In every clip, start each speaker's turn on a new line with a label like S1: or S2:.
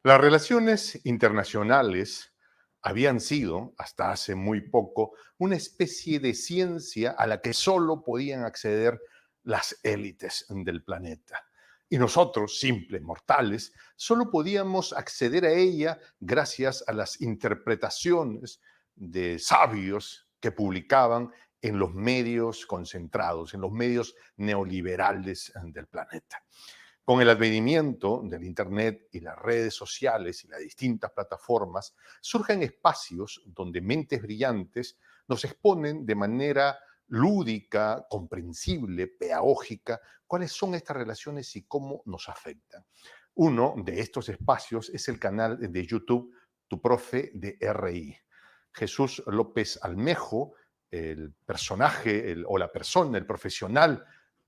S1: Las relaciones internacionales habían sido, hasta hace muy poco, una especie de ciencia a la que solo podían acceder las élites del planeta. Y nosotros, simples mortales, solo podíamos acceder a ella gracias a las interpretaciones de sabios que publicaban en los medios concentrados, en los medios neoliberales del planeta. Con el advenimiento del Internet y las redes sociales y las distintas plataformas, surgen espacios donde mentes brillantes nos exponen de manera lúdica, comprensible, pedagógica, cuáles son estas relaciones y cómo nos afectan. Uno de estos espacios es el canal de YouTube Tu Profe de RI. Jesús López Almejo, el personaje o la persona, el profesional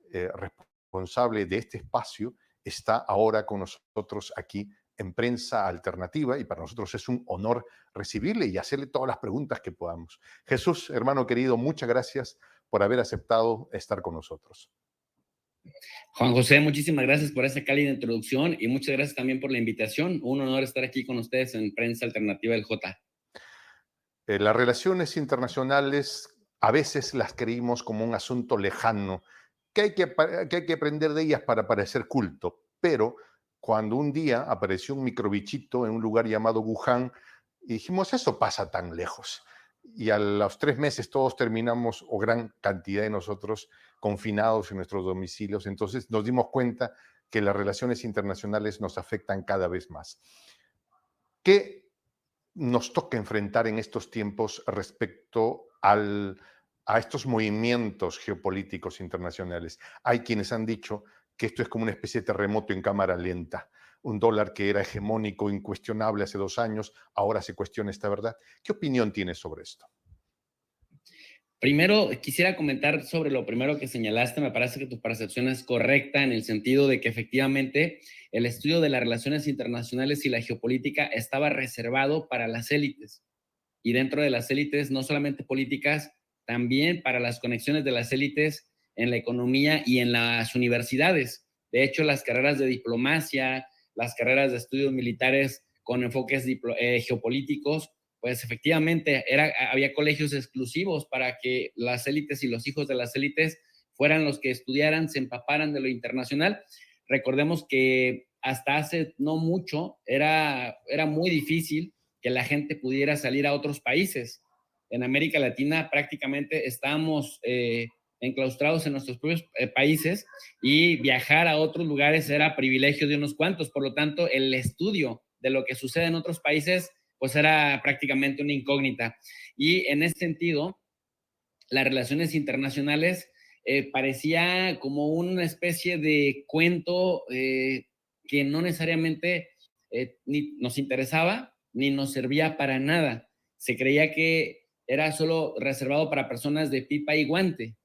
S1: responsable de este espacio, está ahora con nosotros aquí en Prensa Alternativa y para nosotros es un honor recibirle y hacerle todas las preguntas que podamos. Jesús, hermano querido, muchas gracias por haber aceptado estar con nosotros.
S2: Juan José, muchísimas gracias por esa cálida introducción y muchas gracias también por la invitación. Un honor estar aquí con ustedes en Prensa Alternativa del J.
S1: Las relaciones internacionales a veces las creímos como un asunto lejano, que hay que aprender de ellas para parecer culto, pero cuando un día apareció un microbichito en un lugar llamado Wuhan, y dijimos, eso pasa tan lejos. Y a los 3 meses todos terminamos, o gran cantidad de nosotros, confinados en nuestros domicilios. Entonces nos dimos cuenta que las relaciones internacionales nos afectan cada vez más. ¿Qué nos toca enfrentar en estos tiempos respecto a estos movimientos geopolíticos internacionales? Hay quienes han dicho que esto es como una especie de terremoto en cámara lenta. Un dólar que era hegemónico, incuestionable hace 2 años, ahora se cuestiona esta verdad. ¿Qué opinión tienes sobre esto?
S2: Primero, quisiera comentar sobre lo primero que señalaste. Me parece que tu percepción es correcta en el sentido de que efectivamente el estudio de las relaciones internacionales y la geopolítica estaba reservado para las élites. Y dentro de las élites, no solamente políticas, también para las conexiones de las élites en la economía y en las universidades. De hecho, las carreras de diplomacia, las carreras de estudios militares con enfoques geopolíticos, pues efectivamente había colegios exclusivos para que las élites y los hijos de las élites fueran los que estudiaran, se empaparan de lo internacional. Recordemos que hasta hace no mucho era muy difícil que la gente pudiera salir a otros países. En América Latina prácticamente estábamos enclaustrados en nuestros propios países y viajar a otros lugares era privilegio de unos cuantos. Por lo tanto, el estudio de lo que sucede en otros países pues era prácticamente una incógnita. Y en ese sentido, las relaciones internacionales parecía como una especie de cuento que no necesariamente ni nos interesaba ni nos servía para nada. Se creía que era solo reservado para personas de pipa y guante.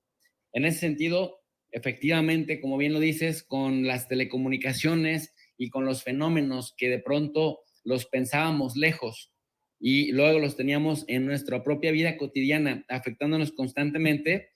S2: En ese sentido, efectivamente, como bien lo dices, con las telecomunicaciones y con los fenómenos que de pronto los pensábamos lejos y luego los teníamos en nuestra propia vida cotidiana, afectándonos constantemente,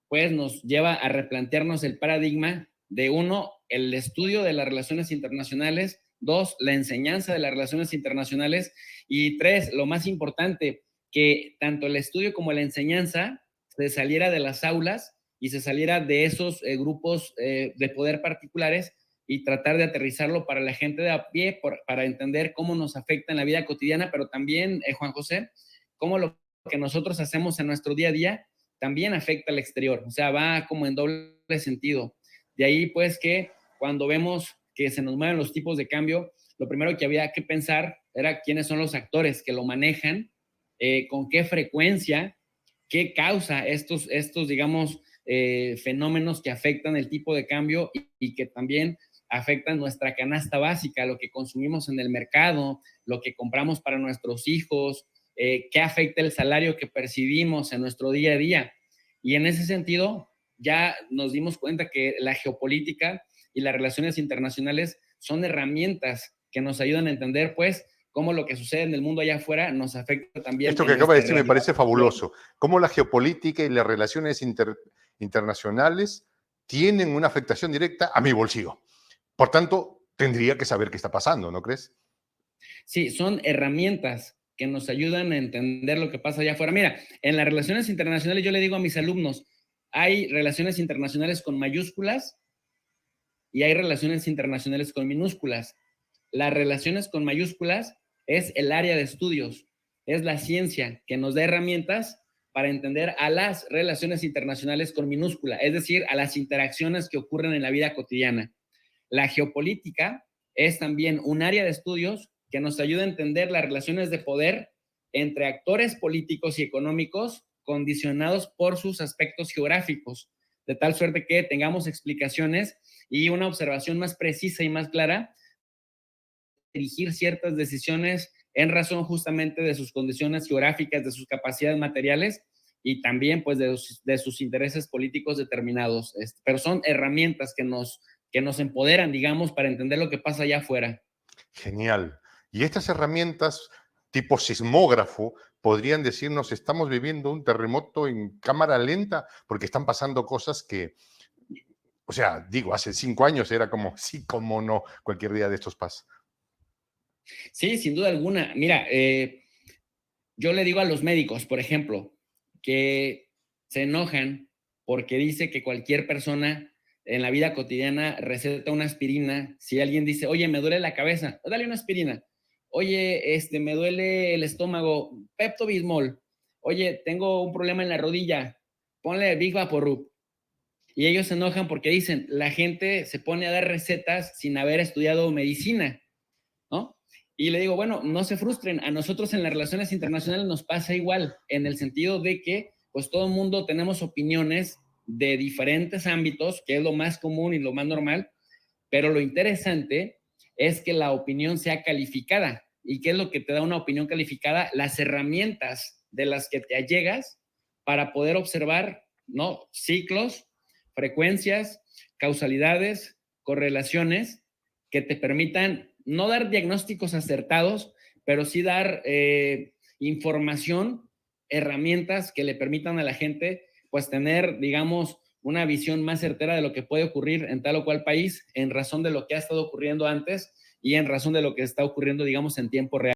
S2: pues nos lleva a replantearnos el paradigma de uno, el estudio de las relaciones internacionales, dos, la enseñanza de las relaciones internacionales y tres, lo más importante, que tanto el estudio como la enseñanza se saliera de las aulas y se saliera de esos grupos de poder particulares y tratar de aterrizarlo para la gente de a pie, para entender cómo nos afecta en la vida cotidiana, pero también, Juan José, cómo lo que nosotros hacemos en nuestro día a día también afecta al exterior, o sea, va como en doble sentido. De ahí, pues, que cuando vemos que se nos mueven los tipos de cambio, lo primero que había que pensar era quiénes son los actores que lo manejan, con qué frecuencia, qué causa estos digamos, fenómenos que afectan el tipo de cambio y que también afectan nuestra canasta básica, lo que consumimos en el mercado, lo que compramos para nuestros hijos, qué afecta el salario que percibimos en nuestro día a día. Y en ese sentido, ya nos dimos cuenta que la geopolítica y las relaciones internacionales son herramientas que nos ayudan a entender, pues, cómo lo que sucede en el mundo allá afuera nos afecta también
S1: Esto que
S2: en
S1: acaba de
S2: nuestra
S1: decir me
S2: realidad.
S1: parece fabuloso. Cómo la geopolítica y las relaciones internacionales tienen una afectación directa a mi bolsillo. Por tanto, tendría que saber qué está pasando, ¿no crees?
S2: Sí, son herramientas que nos ayudan a entender lo que pasa allá afuera. Mira, en las relaciones internacionales yo le digo a mis alumnos, hay relaciones internacionales con mayúsculas y hay relaciones internacionales con minúsculas. Las relaciones con mayúsculas es el área de estudios, es la ciencia que nos da herramientas para entender a las relaciones internacionales con minúscula, es decir, a las interacciones que ocurren en la vida cotidiana. La geopolítica es también un área de estudios que nos ayuda a entender las relaciones de poder entre actores políticos y económicos condicionados por sus aspectos geográficos, de tal suerte que tengamos explicaciones y una observación más precisa y más clara, dirigir ciertas decisiones en razón justamente de sus condiciones geográficas, de sus capacidades materiales y también pues de sus intereses políticos determinados. Pero son herramientas que nos empoderan, digamos, para entender lo que pasa allá afuera.
S1: Genial. Y estas herramientas tipo sismógrafo podrían decirnos, estamos viviendo un terremoto en cámara lenta porque están pasando cosas que, o sea, digo, hace 5 años era como, sí, cómo no, cualquier día de estos pasa.
S2: Sí, sin duda alguna. Mira, yo le digo a los médicos, por ejemplo, que se enojan porque dice que cualquier persona en la vida cotidiana receta una aspirina. Si alguien dice, oye, me duele la cabeza, dale una aspirina. Oye, me duele el estómago, Pepto Bismol. Oye, tengo un problema en la rodilla, ponle Big Vaporub. Y ellos se enojan porque dicen, la gente se pone a dar recetas sin haber estudiado medicina, ¿no? Y le digo, bueno, no se frustren, a nosotros en las relaciones internacionales nos pasa igual, en el sentido de que pues todo el mundo tenemos opiniones de diferentes ámbitos, que es lo más común y lo más normal, pero lo interesante es que la opinión sea calificada. ¿Y qué es lo que te da una opinión calificada? Las herramientas de las que te allegas para poder observar, ¿no? Ciclos, frecuencias, causalidades, correlaciones que te permitan no dar diagnósticos acertados, pero sí dar información, herramientas que le permitan a la gente pues tener, digamos, una visión más certera de lo que puede ocurrir en tal o cual país en razón de lo que ha estado ocurriendo antes y en razón de lo que está ocurriendo, digamos, en tiempo real.